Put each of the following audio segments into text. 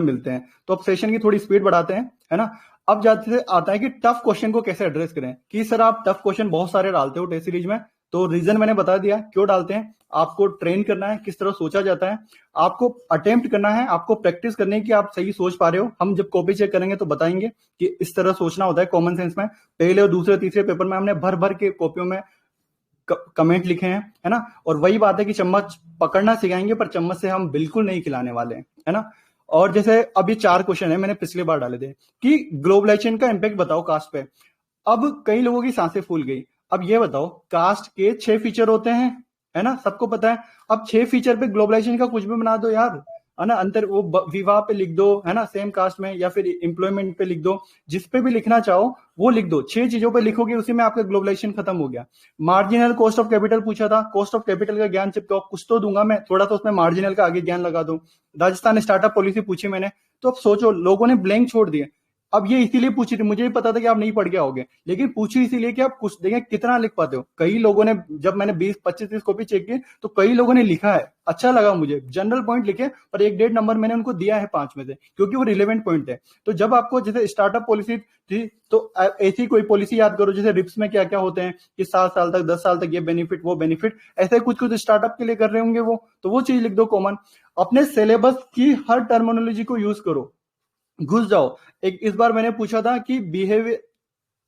मिलते हैं। तो अब सेशन की थोड़ी स्पीड बढ़ाते हैं, है ना। अब जाते आता है कि टफ क्वेश्चन को कैसे एड्रेस करें। कि सर आप टफ क्वेश्चन बहुत सारे डालते हो टेस्ट सीरीज में, तो रीजन मैंने बता दिया क्यों डालते हैं। आपको ट्रेन करना है किस तरह सोचा जाता है, आपको अटेम्प्ट करना है, आपको प्रैक्टिस करनी है कि आप सही सोच पा रहे हो। हम जब कॉपी चेक करेंगे तो बताएंगे कि इस तरह सोचना होता है कॉमन सेंस में। पहले और दूसरे तीसरे पेपर में हमने भर भर के कॉपियों में कमेंट लिखे हैं, है ना। और वही बात है कि चम्मच पकड़ना सिखाएंगे पर चम्मच से हम बिल्कुल नहीं खिलाने वाले हैं, है ना। और जैसे अब ये 4 क्वेश्चन है मैंने पिछली बार डाले थे कि ग्लोबलाइजेशन का इंपैक्ट बताओ कास्ट पे। अब कई लोगों की सांसें फूल गई। अब ये बताओ कास्ट के 6 फीचर होते हैं, है ना, सबको पता है। अब 6 फीचर पे ग्लोबलाइजेशन का कुछ भी बना दो यार, है ना। अंतर वो विवाह पे लिख दो, है ना, सेम कास्ट में, या फिर एम्प्लॉयमेंट पे लिख दो, जिस पे भी लिखना चाहो वो लिख दो। 6 चीजों पे लिखोगे उसी में आपका ग्लोबलाइजेशन खत्म हो गया। मार्जिनल कॉस्ट ऑफ कैपिटल पूछा था, कॉस्ट ऑफ कैपिटल का ज्ञान चिपकाओ, कुछ तो दूंगा मैं, थोड़ा तो उसमें मार्जिनल का आगे ज्ञान लगा दो। राजस्थान स्टार्टअप पॉलिसी पूछी मैंने, तो अब सोचो लोगों ने ब्लैंक छोड़ दिए। अब ये इसीलिए पूछी थी, मुझे भी पता था कि आप नहीं पढ़ के आओगे, लेकिन पूछी इसीलिए कि आप कुछ देखें कितना लिख पाते हो। कई लोगों ने, जब मैंने 20-25-30 कॉपी चेक की तो कई लोगों ने लिखा है, अच्छा लगा मुझे। जनरल पॉइंट लिखे पर 1-1.5 नंबर मैंने उनको दिया है 5 में से, क्योंकि वो रिलेवेंट पॉइंट है। तो जब आपको जैसे स्टार्टअप पॉलिसी थी तो ऐसी कोई पॉलिसी याद करो, जैसे रिप्स में क्या क्या होते हैं कि 7 साल तक 10 साल तक ये बेनिफिट वो बेनिफिट, ऐसे कुछ कुछ स्टार्टअप के लिए कर रहे होंगे वो, तो वो चीज लिख दो कॉमन। अपने सिलेबस की हर टर्मिनोलॉजी को यूज करो, घुस जाओ। एक इस बार मैंने पूछा था कि बिहेवियर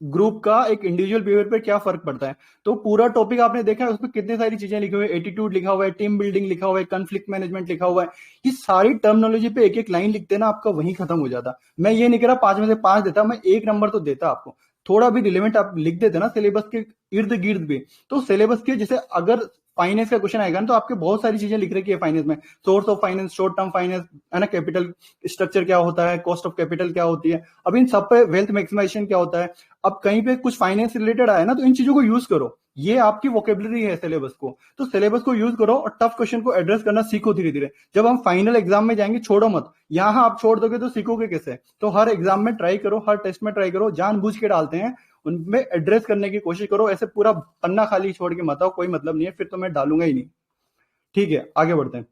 ग्रुप का एक इंडिविजुअल बिहेवियर पे क्या फर्क पड़ता है, तो पूरा टॉपिक आपने देखा है, उसमें कितनी सारी चीजें लिखी हुई है। एटीट्यूड लिखा हुआ है, टीम बिल्डिंग लिखा हुआ है, कॉन्फ्लिक्ट मैनेजमेंट लिखा हुआ है। ये सारी टर्मिनोलॉजी पे एक एक लाइन लिखते ना आपका वहीं खत्म हो जाता। मैं ये नहीं कह रहा 5 में से 5 देता, मैं 1 नंबर तो देता आपको। थोड़ा भी रिलेवेंट आप लिख देते ना सिलेबस के इर्द गिर्द भी, तो सिलेबस के जैसे अगर फाइनेंस का क्वेश्चन आएगा ना, तो आपके बहुत सारी चीजें लिख रखी है फाइनेंस में। Source of finance, short term finance, है ना, कैपिटल स्ट्रक्चर क्या होता है, कॉस्ट ऑफ कैपिटल क्या होती है, अब इन सब पे वेल्थ मैक्सिमाइजेशन क्या होता है। अब कहीं पे कुछ फाइनेंस रिलेटेड आया ना, तो इन चीजों को यूज करो। ये आपकी वोकेबलरी है सिलेबस को, तो सिलेबस को यूज करो और टफ क्वेश्चन को एड्रेस करना सीखो धीरे धीरे। जब हम फाइनल एग्जाम में जाएंगे छोड़ो मत, यहां आप छोड़ दोगे तो सीखोगे कैसे। तो हर एग्जाम में ट्राई करो, हर टेस्ट में ट्राई करो, जानबूझ के डालते हैं उनमें एड्रेस करने की कोशिश करो। ऐसे पूरा पन्ना खाली छोड़ के मत आओ, कोई मतलब नहीं है, फिर तो मैं डालूंगा ही नहीं। ठीक है, आगे बढ़ते हैं।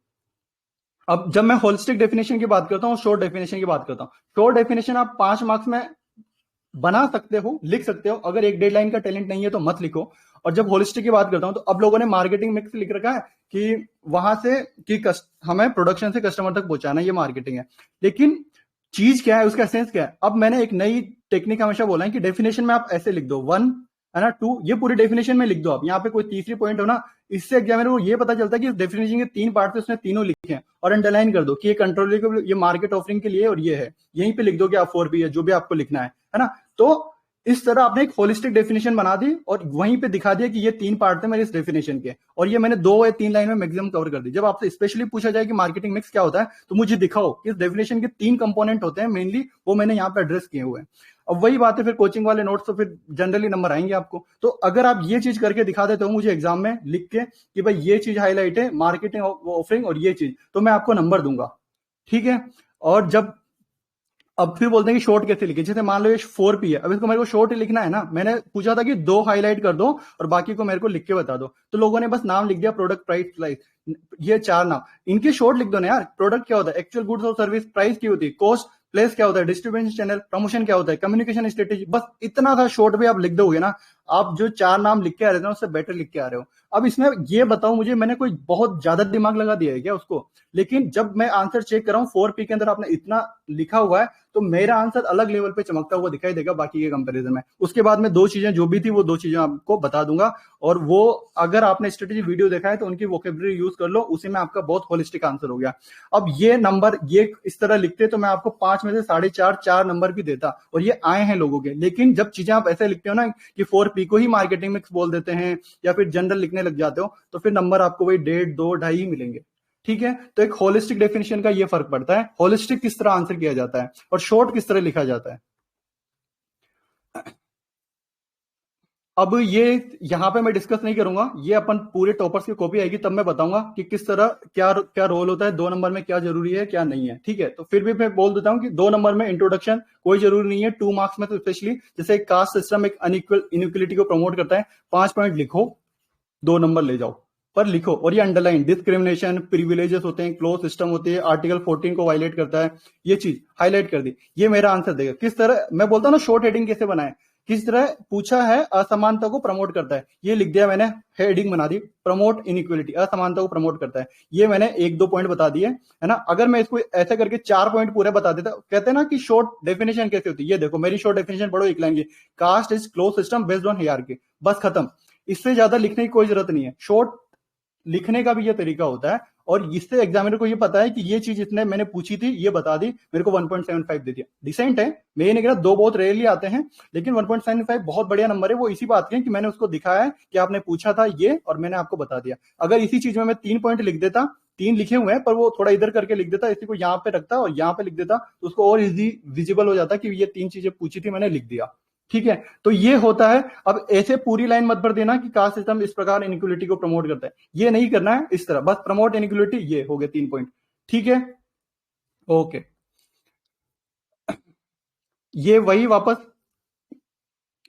अब जब मैं होलिस्टिक डेफिनेशन की बात करता हूँ, शॉर्ट डेफिनेशन की बात करता हूँ। शॉर्ट डेफिनेशन आप 5 मार्क्स में बना सकते हो, लिख सकते हो। अगर एक डेडलाइन का टैलेंट नहीं है तो मत लिखो। और जब होलिस्टिक की बात करता हूं, तो अब लोगों ने मार्केटिंग मिक्स लिख रखा है कि वहां से कि हमें प्रोडक्शन से कस्टमर तक पहुंचाना, ये मार्केटिंग है। लेकिन चीज क्या है, उसका एसेंस क्या है। अब मैंने एक नई टेक्निक हमेशा बोला है कि डेफिनेशन में आप ऐसे लिख दो 1, है ना, 2, ये पूरी डेफिनेशन में लिख दो आप। यहाँ पे कोई तीसरी पॉइंट हो ना, इससे एग्जामिनर को ये पता चलता है कि डेफिनेशन के 3 पार्ट थे, उसने तीनों लिखे हैं। और अंडरलाइन कर दो कि ये कंट्रोल, ये मार्केट ऑफरिंग के लिए और ये है। यहीं पे लिख दो कि आप 4P है, जो भी आपको लिखना है ना। तो इस तरह आपने एक होलिस्टिक डेफिनेशन बना दी और वहीं पे दिखा दिया कि ये 3 पार्ट थे मेरे इस डेफिनेशन के, और ये मैंने 2 या 3 लाइन में मैक्सिमम कवर कर दी। जब आपसे स्पेशली पूछा जाए कि मार्केटिंग मिक्स क्या होता है, तो मुझे दिखाओ कि इस डेफिनेशन के 3 कंपोनेंट होते हैं मेनली, वो मैंने यहाँ पे एड्रेस किए हुए हैं। अब वही बात है, फिर कोचिंग वाले नोट्स तो फिर जनरली नंबर आएंगे आपको। तो अगर आप ये चीज करके दिखा देते हो मुझे एग्जाम में लिख के कि भाई ये चीज हाईलाइट है मार्केटिंग ऑफरिंग और ये चीज, तो मैं आपको नंबर दूंगा। ठीक है। और जब अब फिर बोलते हैं कि शॉर्ट कैसे लिखे, जैसे मान लो ये 4P है, अब इसको मेरे को शॉर्ट लिखना है ना, मैंने पूछा था कि 2 हाईलाइट कर दो और बाकी को मेरे को लिख के बता दो, तो लोगों ने बस नाम लिख दिया, प्रोडक्ट, प्राइस, ये 4 नाम, इनके शॉर्ट लिख दो ना यार। प्रोडक्ट क्या होता है, एक्चुअल गुड्स और सर्विस, प्राइस क्या होती है, कॉस्ट, प्लेस क्या होता है, डिस्ट्रीब्यूशन चैनल, प्रमोशन क्या होता है, कम्युनिकेशन स्ट्रेटेजी, बस इतना था शॉर्ट भी आप लिख दोगे ना, आप जो 4 नाम लिख के आ रहे थे ना उससे बेटर लिख के आ रहे हो। अब इसमें ये बताओ मुझे, मैंने कोई बहुत ज्यादा दिमाग लगा दिया है क्या उसको। लेकिन जब मैं आंसर चेक कर रहा हूँ 4P के अंदर आपने इतना लिखा हुआ है, तो मेरा आंसर अलग लेवल पे चमकता हुआ दिखाई देगा बाकी के कंपैरिजन में। उसके बाद में 2 चीजें जो भी थी वो 2 चीजें आपको बता दूंगा, और वो अगर आपने स्ट्रेटेजी वीडियो देखा है तो उनकी वोकेबलरी यूज कर लो, उसी में आपका बहुत होलिस्टिक आंसर हो गया। अब ये नंबर ये इस तरह लिखते तो मैं आपको 5 में से 4.5 नंबर भी देता, और ये आए हैं लोगों के। लेकिन जब चीजें आप ऐसे लिखते हो ना कि 4P को ही मार्केटिंग मिक्स बोल देते हैं या फिर जनरल लिखने लग जाते हो, तो फिर नंबर आपको वही 1.5, 2, 2.5 ही मिलेंगे। ठीक है। तो एक होलिस्टिक डेफिनेशन का ये फर्क पड़ता है, होलिस्टिक किस तरह आंसर किया जाता है और शॉर्ट किस तरह लिखा जाता है। अब ये यहां पे मैं डिस्कस नहीं करूंगा, ये अपन पूरे टॉपर्स की कॉपी आएगी तब मैं बताऊंगा कि किस तरह क्या क्या रोल होता है, 2 नंबर में क्या जरूरी है क्या नहीं है। ठीक है। तो फिर भी मैं बोल देता हूं कि 2 नंबर में इंट्रोडक्शन कोई जरूरी नहीं है, 2 मार्क्स में तो स्पेशली जैसे कास्ट सिस्टम एक अनइक्वल इनइक्वलिटी को प्रमोट करता है, 5 पॉइंट लिखो, 2 नंबर ले जाओ। पर लिखो, और ये अंडरलाइन डिस्क्रिमिनेशन, प्रिविलेजेस होते हैं, क्लोज सिस्टम होती है, आर्टिकल 14 को वायलेट करता है, ये चीज हाईलाइट कर दी। ये मेरा आंसर देगा। किस तरह मैं बोलता हूँ ना शॉर्ट हेडिंग कैसे बनाए, किस तरह पूछा है, असमानता को प्रमोट करता है, ये लिख दिया मैंने, हेडिंग बना दी, प्रमोट इनइक्वलिटी, असमानता को प्रमोट करता है। ये मैंने एक दो पॉइंट बता दिए, है ना। अगर मैं इसको ऐसे करके 4 पॉइंट पूरे बता देता, कहते हैं ना कि शॉर्ट डेफिनेशन कैसे होती है, ये देखो मेरी शॉर्ट डेफिनेशन पढ़ो एक लाइन की, caste is close system based on hierarchy, बस खत्म। इससे ज्यादा लिखने की कोई जरूरत नहीं है। शॉर्ट लिखने का भी ये तरीका होता है, और इससे एग्जामिनर को ये पता है कि ये चीज इसने मैंने पूछी थी, ये बता दी, मेरे को 1.75 दे दिया, डिसेंट है। मैं ये नहीं कह रहा, 2 बहुत रेयरली आते हैं, लेकिन 1.75 बहुत बढ़िया नंबर है। वो इसी बात की कि मैंने उसको दिखाया है कि आपने पूछा था ये, और मैंने आपको बता दिया। अगर इसी चीज में मैं 3 पॉइंट लिख देता, 3 लिखे हुए हैं पर वो थोड़ा इधर करके लिख देता, इसी को यहाँ पे रखता और यहाँ पे लिख देता, तो उसको और इजी विजिबल हो जाता कि ये 3 चीजें पूछी थी, मैंने लिख दिया। ठीक है, तो ये होता है। अब ऐसे पूरी लाइन मत भर देना कि कास्ट सिस्टम इस प्रकार इनइक्वलिटी को प्रमोट करता है, ये नहीं करना है। इस तरह बस प्रमोट इनइक्वलिटी, ये हो गए 3 पॉइंट। ठीक है, ओके। ये वही वापस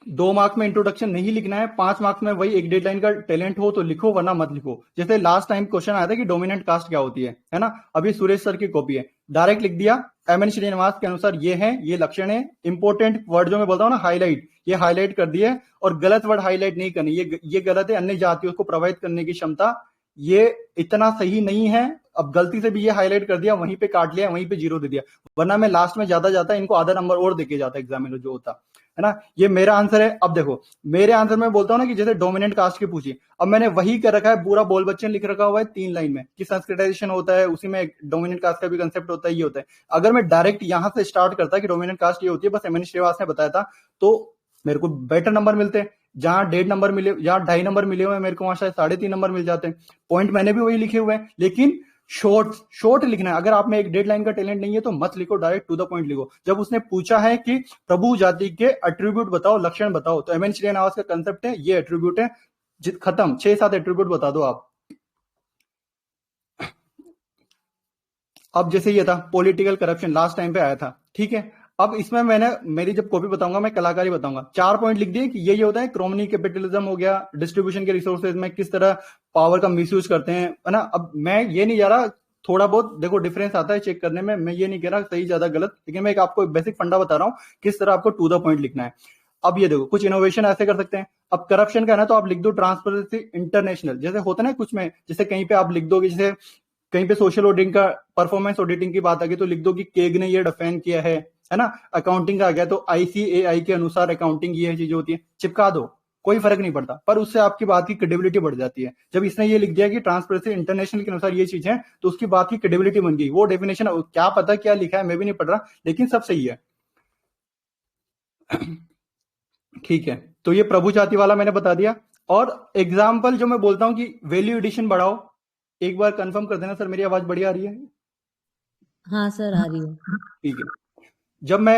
2 मार्क्स में इंट्रोडक्शन नहीं लिखना है, 5 मार्क्स में वही एक डेडलाइन का टैलेंट हो तो लिखो, वरना मत लिखो। जैसे लास्ट टाइम क्वेश्चन आया था कि डोमिनेंट कास्ट क्या होती है ना। अभी सुरेश सर की कॉपी है, डायरेक्ट लिख दिया एमएन श्रीनिवास के अनुसार ये है, ये लक्षण है। इंपॉर्टेंट वर्ड जो मैं बोलता हूँ ना हाईलाइट, ये हाईलाइट कर दिए, और गलत वर्ड हाईलाइट नहीं करनी, ये गलत है। अन्य जातियों को प्रभावित करने की क्षमता, ये इतना सही नहीं है। अब गलती से भी ये हाईलाइट कर दिया, वहीं पे काट लिया, वहीं पे 0 दे दिया, वरना मैं लास्ट में ज्यादा जाता, इनको आधा नंबर और देके जाता एग्जामिनर जो होता है ना। ये मेरा आंसर है। अब देखो मेरे आंसर में बोलता हूं ना कि जैसे डोमिनेंट कास्ट की पूछी, अब मैंने वही कर रखा है, पूरा बोल बच्चन लिख रखा हुआ है 3 लाइन में कि संस्कृताइजेशन होता है, उसी में डोमिनेंट कास्ट का भी कंसेप्ट होता है, ये होता है। अगर मैं डायरेक्ट यहां से स्टार्ट करता कि डोमिनेंट कास्ट ये होती है, बस एमएन श्रीनिवास ने बताया था, तो मेरे को बेटर नंबर मिलते। जहां 1.5 नंबर मिले, जहां 2.5 नंबर मिले हुए मेरे को, वहां शायद 3.5 नंबर मिल जाते हैं। पॉइंट मैंने भी वही लिखे हुए हैं, लेकिन शॉर्ट लिखना है। अगर आप में एक डेडलाइन का टैलेंट नहीं है तो मत लिखो, डायरेक्ट टू द पॉइंट लिखो। जब उसने पूछा है कि प्रभु जाति के एट्रीब्यूट बताओ, लक्षण बताओ, तो एमएन श्रीनिवास का कंसेप्ट है, ये एट्रीब्यूट है, खत्म। 6-7 एट्रीब्यूट बता दो आप। अब जैसे ये था पॉलिटिकल करप्शन, लास्ट टाइम पे आया था, ठीक है। अब इसमें मैंने मेरी जब कॉपी बताऊंगा, मैं कलाकारी बताऊंगा, 4 पॉइंट लिख दिए कि ये होता है, क्रोमनी कैपिटलिज्म हो गया, डिस्ट्रीब्यूशन के रिसोर्सेज में किस तरह पावर का मिसयूज करते हैं, है ना। अब मैं ये नहीं जा रहा, थोड़ा बहुत देखो डिफरेंस आता है चेक करने में, मैं ये नहीं कह रहा सही ज्यादा गलत, लेकिन मैं एक आपको बेसिक फंडा बता रहा हूँ किस तरह आपको टू द पॉइंट लिखना है। अब ये देखो कुछ इनोवेशन ऐसे कर सकते हैं। अब करप्शन का है ना, तो आप लिख दो ट्रांसपेरेंसी इंटरनेशनल, जैसे होता है ना कुछ में, जैसे कहीं पे आप लिख दोगे, जैसे कहीं पे सोशल ऑडिटिंग का, परफॉर्मेंस ऑडिटिंग की बात आ गई तो लिख दो कि केग ने ये डिफाइन किया है ना। अकाउंटिंग का आ गया तो आईसीएआई के अनुसार अकाउंटिंग ये चीजें होती है, चिपका दो, कोई फर्क नहीं पड़ता, पर उससे आपकी बात की क्रेडिबिलिटी बढ़ जाती है। जब इसने ये लिख दिया कि ट्रांसपेरेंसी इंटरनेशनल के अनुसार ये चीज है, तो उसकी बात की क्रेडिबिलिटी बन गई। वो डेफिनेशन क्या पता क्या लिखा है, मैं भी नहीं पढ़ रहा, लेकिन सब सही है। ठीक है, तो ये प्रभु जाति वाला मैंने बता दिया। और एग्जाम्पल जो मैं बोलता हूं कि वैल्यू एडिशन बढ़ाओ, एक बार कंफर्म कर देना सर मेरी आवाज बढ़िया आ रही है। हाँ सर आ रही है। ठीक है, जब मैं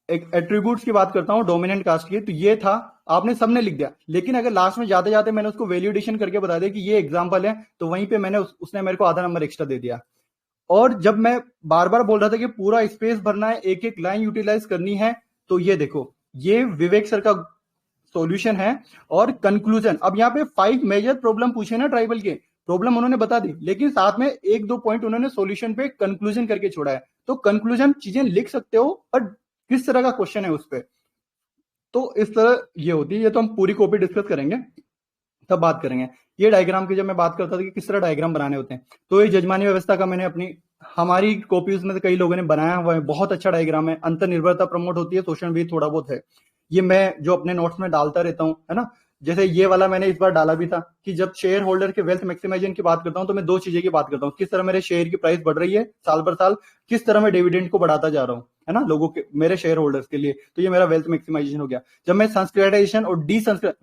एक एट्रीब्यूट्स की बात करता हूं डोमिनेंट कास्ट की, तो ये था, आपने सबने लिख दिया, लेकिन अगर लास्ट में जाते जाते मैंने उसको वैल्यू एडिशन करके बता दिया कि ये एग्जाम्पल है, तो वहीं पे मैंने उसने मेरे को आधा नंबर एक्स्ट्रा दे दिया। और जब मैं बार बार बोल रहा था कि पूरा स्पेस भरना है, एक एक लाइन यूटिलाइज करनी है, तो ये देखो ये विवेक सर का सॉल्यूशन है। और कंक्लूजन, अब यहाँ पे 5 मेजर प्रॉब्लम पूछे ना ट्राइबल के, प्रॉब्लम उन्होंने बता दी, लेकिन साथ में 1-2 पॉइंट उन्होंने सॉल्यूशन पे कंक्लूजन करके छोड़ा है। तो कंक्लूजन चीजें लिख सकते हो, पर किस तरह का क्वेश्चन है उस पर, तो इस तरह ये होती है। ये तो हम पूरी कॉपी डिस्कस करेंगे, तब बात करेंगे। ये डायग्राम की जब मैं बात करता था कि किस तरह डायग्राम बनाने होते हैं, तो ये जजमानी व्यवस्था का मैंने अपनी हमारी कॉपीज में कई लोगों ने बनाया हुआ है, बहुत अच्छा डायग्राम है। अंतर्निर्भरता प्रमोट होती है, शोषण भी थोड़ा बहुत है। ये मैं जो अपने नोट्स में डालता रहता हूँ, है ना। जैसे ये वाला मैंने इस बार डाला भी था कि जब शेयर होल्डर के वेल्थ मैक्सिमाइजेशन की बात करता हूं, तो मैं 2 चीजें की बात करता हूँ, किस तरह मेरे शेयर की प्राइस बढ़ रही है साल भर साल, किस तरह मैं डिविडेंड को बढ़ाता जा रहा हूँ, है ना, लोगों के, मेरे शेयर होल्डर्स के लिए। तो ये मेरा वेल्थ मैक्सिमाइजेशन हो गया। जब मैं संस्कृताइजेशन और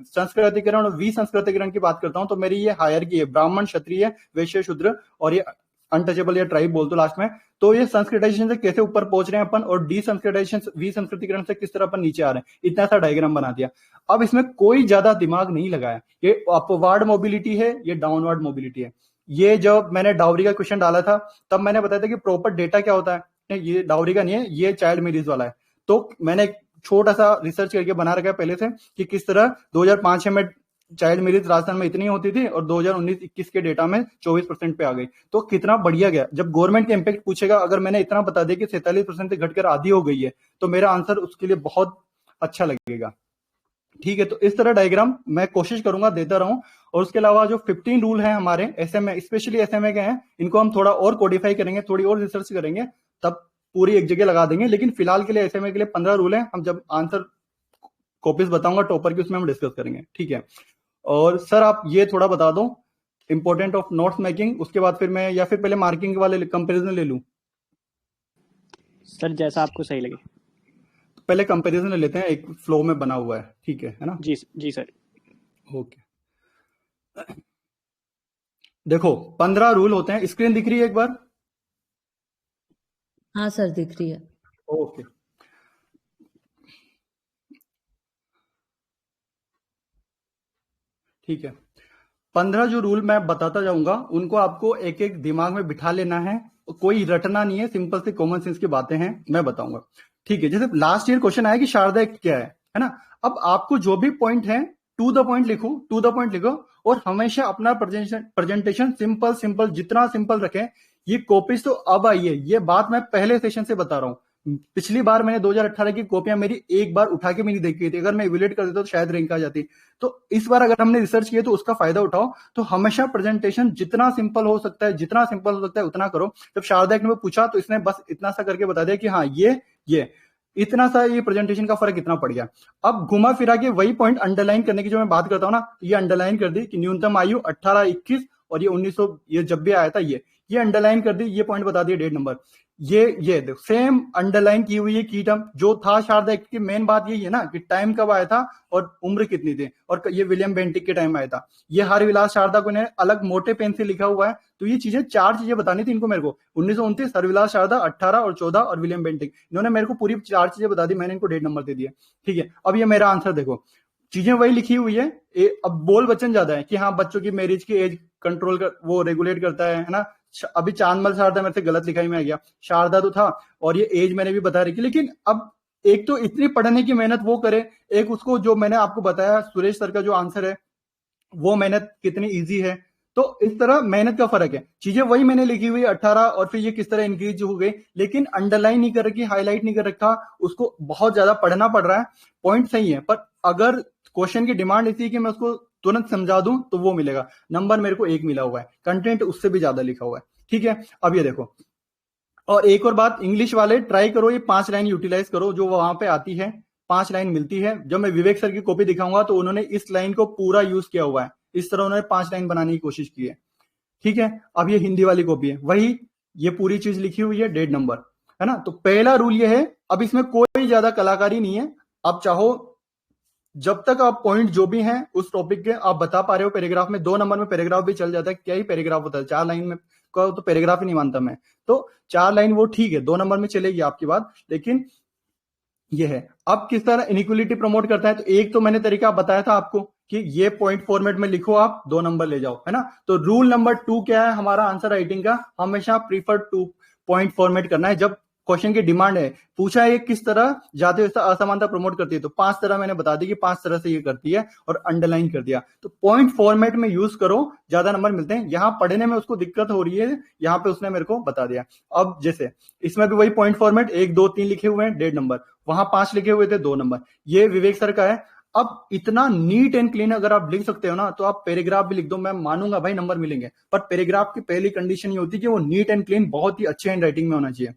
संस्कृतिकरण और विसंस्कृतिकरण की बात करता हूँ, तो मेरी ये हायरार्की है, ब्राह्मण, क्षत्रिय, वैश्य, शूद्र, और ये अनटचेबल या ट्राइब बोल दो लास्ट में। तो ये संस्कृताइजेशन से कैसे ऊपर पहुंच रहे हैं अपन, और डिसंस्कृताइजेशन विसंस्कृतिकरण से किस तरह अपन नीचे आ रहे हैं, इतना सा डायग्राम बना दिया। अब इसमें कोई ज्यादा दिमाग नहीं लगाया, ये अपवार्ड मोबिलिटी है, ये डाउनवर्ड मोबिलिटी है। ये जब मैंने डाउरी का क्वेश्चन डाला था, तब मैंने बताया था कि प्रॉपर डेटा क्या होता है, ये डाउरी का नहीं है, ये चाइल्ड मैरिज वाला है। तो मैंने एक छोटा सा रिसर्च करके बना रखा है पहले से कि किस तरह 2005 में चाइल्ड मैरिज राजस्थान में इतनी होती थी और 2019-21 के डेटा में 24% पे आ गई। तो कितना बढ़िया गया। जब गवर्नमेंट का इम्पैक्ट पूछेगा, अगर मैंने इतना बता दिया कि 47% से घटकर आधी हो गई है, तो मेरा आंसर उसके लिए बहुत अच्छा लगेगा। ठीक है, तो इस तरह डायग्राम मैं कोशिश करूंगा देता रहूं। और उसके अलावा जो 15 रूल हैं हमारे एसएमए, स्पेशली एसएमए के हैं, इनको हम थोड़ा और कोडिफाई करेंगे, थोड़ी और रिसर्च करेंगे, तब पूरी एक जगह लगा देंगे। लेकिन फिलहाल के लिए एसएमए के लिए 15 रूल हैं। हम जब आंसर कॉपीज बताऊंगा टॉपर की, उसमें हम डिस्कस करेंगे। ठीक है, और सर आप ये थोड़ा बता दो इंपॉर्टेंट ऑफ नोट्स मेकिंग, उसके बाद फिर मैं, या फिर पहले मार्किंग वाले कंपेरिजन ले लूं? सर जैसा आपको सही लगे। तो पहले कंपेरिजन ले लेते हैं, एक फ्लो में बना हुआ है। ठीक है ना? जी जी सर। ओके, देखो 15 रूल होते हैं। स्क्रीन दिख रही है एक बार? हाँ सर, दिख रही है। ओके, ठीक है। 15 जो रूल मैं बताता जाऊंगा, उनको आपको एक एक दिमाग में बिठा लेना है, कोई रटना नहीं है, सिंपल से कॉमन सेंस की बातें हैं, मैं बताऊंगा। ठीक है, जैसे लास्ट ईयर क्वेश्चन आया कि शारदा एक्ट क्या है ना? अब आपको जो भी पॉइंट है टू द पॉइंट लिखो, टू द पॉइंट लिखो, और हमेशा अपना प्रेजेंटेशन सिंपल सिंपल, जितना सिंपल रखें। ये कॉपीज तो अब आई है, ये बात मैं पहले सेशन से बता रहा हूं। पिछली बार मैंने 2018 की कॉपियां मेरी एक बार उठा के भी नहीं देखी थी, अगर मैं इवेल्युएट कर देता तो शायद रैंक आ जाती। तो इस बार अगर हमने रिसर्च किया तो उसका फायदा उठाओ। तो हमेशा प्रेजेंटेशन जितना सिंपल हो सकता है, जितना सिंपल हो सकता है उतना करो। जब शारदा एक्ट में पूछा तो इसने बस इतना सा करके बता दिया कि हाँ ये इतना सा, ये प्रेजेंटेशन का फर्क इतना पड़ गया। अब घुमा फिरा के वही पॉइंट अंडरलाइन करने की जो मैं बात करता हूँ ना, तो ये अंडरलाइन कर दी कि न्यूनतम आयु 18-21 और ये 1900, ये जब भी आया था ये अंडरलाइन कर दी, ये पॉइंट बता दिया डेट नंबर। ये देखो सेम अंडरलाइन की हुई है की टर्म जो था शारदा एक्ट की। मेन बात यही है ना कि टाइम कब आया था और उम्र कितनी थी, और ये विलियम बेंटिक के टाइम आया था। ये हरविलास शारदा को ने अलग मोटे पेन से लिखा हुआ है। तो ये चीजें, चार चीजें बतानी थी इनको मेरे को। 1929 हरविलास शारदा, 18 और 14 और विलियम बेंटिक, इन्होंने मेरे को पूरी चार चीजें बता दी, मैंने इनको डेट नंबर दे दिया। ठीक है, अब ये मेरा आंसर देखो, चीजें वही लिखी हुई है। अब बोल वचन ज्यादा है कि हाँ बच्चों की मैरिज की एज कंट्रोल कर, वो रेगुलेट करता है ना। अभी चांदमल शारदा मेरे से गलत लिखाई में आ गया, शारदा तो था, और ये एज मैंने भी बता रखी। लेकिन अब एक तो इतनी पढ़ने की मेहनत वो करे, एक उसको जो मैंने आपको बताया सुरेश सर का जो आंसर है वो मेहनत कितनी इजी है। तो इस तरह मेहनत का फर्क है। चीजें वही मैंने लिखी हुई 18, और फिर ये किस तरह इंक्रीज हो गई, लेकिन अंडरलाइन नहीं कर रखी, हाईलाइट नहीं कर रखा, उसको बहुत ज्यादा पढ़ना पड़ रहा है। पॉइंट सही है, पर अगर क्वेश्चन की डिमांड इसी कि मैं उसको तुरंत समझा दूं तो वो मिलेगा। नंबर मेरे को 1 मिला हुआ है, कंटेंट उससे भी ज्यादा लिखा हुआ है। ठीक है, अब ये देखो, और एक और बात, इंग्लिश वाले ट्राई करो ये 5 लाइन यूटिलाइज करो जो वहां पे आती है। 5 लाइन मिलती है। जब मैं विवेक सर की कॉपी दिखाऊंगा तो उन्होंने इस लाइन को पूरा यूज किया हुआ है, इस तरह उन्होंने 5 लाइन बनाने की कोशिश की है। ठीक है, अब ये हिंदी वाली कॉपी है, वही ये पूरी चीज लिखी हुई है, डेट नंबर है ना। तो पहला रूल ये है, अब इसमें कोई ज्यादा कलाकारी नहीं है। आप चाहो जब तक आप पॉइंट जो भी हैं उस टॉपिक के आप बता पा रहे हो पैराग्राफ में, 2 नंबर में पैराग्राफ भी चल जाता है। क्या ही पैराग्राफ होता है, 4 लाइन में का तो पैराग्राफ ही नहीं मानता मैं। तो 4 लाइन वो ठीक है, 2 नंबर में चलेगी आपकी बात। लेकिन ये है, अब किस तरह इनइक्वलिटी प्रमोट करता है, तो एक तो मैंने तरीका बताया था आपको कि ये पॉइंट फॉर्मेट में लिखो, आप 2 नंबर ले जाओ, है ना। तो रूल नंबर 2 क्या है हमारा आंसर राइटिंग का, हमेशा प्रीफर टू पॉइंट फॉर्मेट करना है। जब क्वेश्चन की डिमांड है, पूछा है किस तरह जाति असमानता प्रमोट करती है, तो 5 तरह मैंने बता दी कि 5 तरह से ये करती है, और अंडरलाइन कर दिया। तो पॉइंट फॉर्मेट में यूज करो, ज्यादा नंबर मिलते हैं। यहां पढ़ने में उसको दिक्कत हो रही है, यहां पे उसने मेरे को बता दिया। अब जैसे इसमें भी वही पॉइंट फॉर्मेट 1 2 3 लिखे हुए हैं, डेढ़ नंबर, वहां 5 लिखे हुए थे, 2 नंबर। ये विवेक सर का है। अब इतना नीट एंड क्लीन अगर आप लिख सकते हो ना, तो आप पैराग्राफ भी लिख दो, मैं मानूंगा भाई नंबर मिलेंगे। पर पैराग्राफ की पहली कंडीशन ये होती है कि वो नीट एंड क्लीन, बहुत ही अच्छे हैंड राइटिंग में होना चाहिए।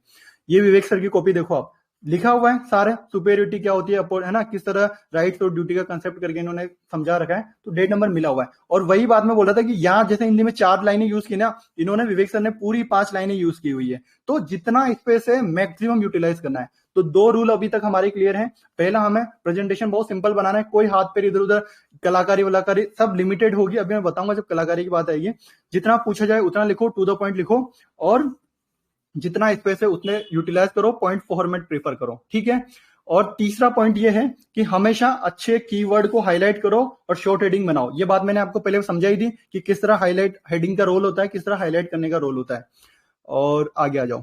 ये विवेक सर की कॉपी देखो आप, लिखा हुआ है सारे, सुपेरियोरिटी क्या होती है, है ना, किस तरह राइट्स और ड्यूटी का कंसेप्ट करके इन्होंने समझा रखा है। तो डेढ़ नंबर मिला हुआ है। और वही बात मैं बोल रहा था कि यहाँ जैसे हिंदी में 4 लाइनें यूज की ना, इन्होंने विवेक सर ने पूरी 5 लाइनें यूज की हुई है। तो जितना स्पेस है मैक्सिमम यूटिलाइज करना है। तो 2 रूल अभी तक हमारे क्लियर हैं। पहला, हमें प्रेजेंटेशन बहुत सिंपल बनाना है, कोई हाथ पैर इधर उधर कलाकारी वलाकारी सब लिमिटेड होगी। अभी मैं बताऊंगा जब कलाकारी की बात आएगी। जितना पूछा जाए उतना लिखो, टू द पॉइंट लिखो, और जितना स्पेस है उतने यूटिलाइज करो, पॉइंट फॉर्मेट प्रेफर करो। ठीक है, और तीसरा पॉइंट ये है कि हमेशा अच्छे कीवर्ड को हाईलाइट करो और शॉर्ट हेडिंग बनाओ। ये बात मैंने आपको पहले समझाई थी कि किस तरह हाईलाइट हेडिंग का रोल होता है, किस तरह हाईलाइट करने का रोल होता है। और आगे आ जाओ।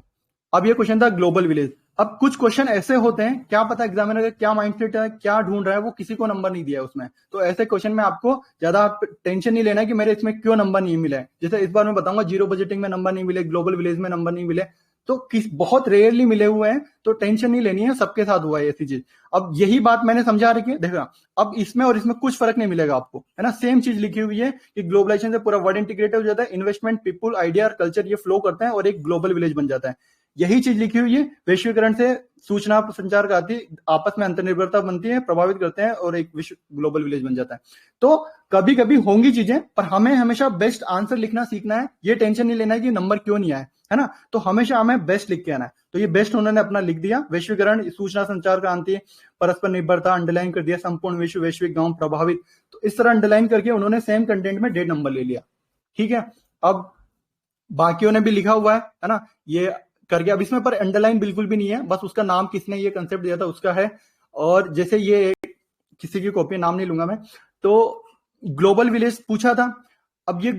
अब ये क्वेश्चन था ग्लोबल विलेज, अब कुछ क्वेश्चन ऐसे होते हैं, क्या पता एग्जामिनर का क्या माइंडसेट है, क्या ढूंढ रहा है, वो किसी को नंबर नहीं दिया है उसमें। तो ऐसे क्वेश्चन में आपको ज्यादा टेंशन नहीं लेना है कि मेरे इसमें क्यों नंबर नहीं मिला है। जैसे इस बार मैं बताऊंगा, जीरो बजटिंग में नंबर नहीं मिले, ग्लोबल विलेज में नंबर नहीं मिले, तो बहुत रेयरली मिले हुए हैं, तो टेंशन नहीं लेनी है, सबके साथ हुआ है ऐसी चीज। अब यही बात मैंने समझा रखी है, देखो अब इसमें और इसमें कुछ फर्क नहीं मिलेगा आपको, है ना। सेम चीज लिखी हुई है कि ग्लोबलाइजेशन से पूरा वर्ल्ड इंटीग्रेटेड हो जाता है, इन्वेस्टमेंट, पीपुल, आइडिया और कल्चर ये फ्लो करते हैं और एक ग्लोबल विलेज बन जाता है। यही चीज लिखी हुई है, वैश्वीकरण से सूचना संचार का आती, आपस में अंतर्निर्भरता बनती है, प्रभावित करते हैं और एक विश्व ग्लोबल विलेज बन जाता है। तो कभी कभी होंगी चीजें, पर हमें हमेशा बेस्ट आंसर लिखना सीखना है, ये टेंशन नहीं लेना है कि नंबर क्यों नहीं आया, है ना। तो हमेशा हमें बेस्ट लिख के आना है। तो ये बेस्ट उन्होंने अपना लिख दिया, वैश्वीकरण, सूचना संचार क्रांति, परस्पर निर्भरता, अंडरलाइन कर दिया, संपूर्ण विश्व, वैश्विक गांव प्रभावित। तो इस तरह अंडरलाइन करके उन्होंने सेम कंटेंट में 1.5 नंबर ले लिया। ठीक है, अब बाकियों ने भी लिखा हुआ है ना, ये कर गया। अब इसमें पर अंडरलाइन बिल्कुल भी नहीं है, बस उसका नाम किसने ये कंसेप्ट दिया था उसका है। और जैसे ये किसी की कॉपी, नाम नहीं लूंगा मैं, तो ग्लोबल विलेज पूछा था। अब ये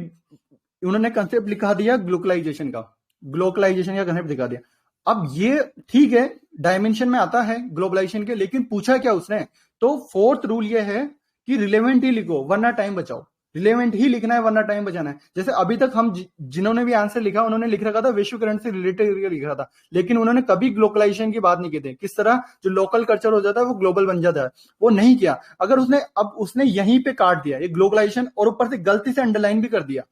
उन्होंने कंसेप्ट लिखा दिया ग्लोकलाइजेशन का, ग्लोकलाइजेशन का कंसेप्ट दिखा दिया। अब ये ठीक है, डायमेंशन में आता है ग्लोबलाइजेशन के, लेकिन पूछा क्या उसने, तो फोर्थ रूल ये है कि रिलेवेंट ही लिखो वरना टाइम बचाओ। रिलेवेंट ही लिखना है वरना टाइम बचाना है। जैसे अभी तक हम जिन्होंने भी आंसर लिखा उन्होंने लिख रखा था विश्वकरण से रिलेटेड करके लिख रहा था, लेकिन उन्होंने कभी ग्लोबलाइजेशन की बात नहीं की थी, किस तरह जो लोकल कल्चर हो जाता है वो ग्लोबल बन जाता है, वो नहीं किया। अगर उसने, अब उसने यहीं पे काट दिया ये ग्लोबलाइजेशन, और ऊपर से गलती से अंडरलाइन भी कर दिया।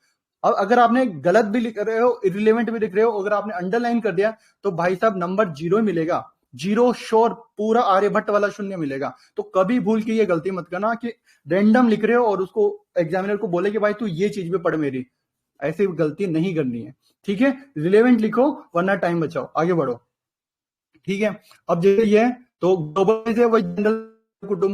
अब अगर आपने गलत भी लिख रहे हो, इरिलेवेंट भी लिख रहे हो, अगर आपने अंडरलाइन कर दिया, तो भाई साहब नंबर 0 ही मिलेगा, 0 श्योर, पूरा आर्यभट्ट वाला 0 मिलेगा। तो कभी भूल के ये गलती मत करना कि रैंडम लिख रहे हो और उसको एग्जामिनर को बोले कि भाई तू ये चीज भी पढ़ मेरी, ऐसी गलती नहीं करनी है। ठीक है, रिलेवेंट लिखो वरना टाइम बचाओ, आगे बढ़ो। ठीक है, अब जैसे ये तो ग्लोबल से वो जनरल कुटुंब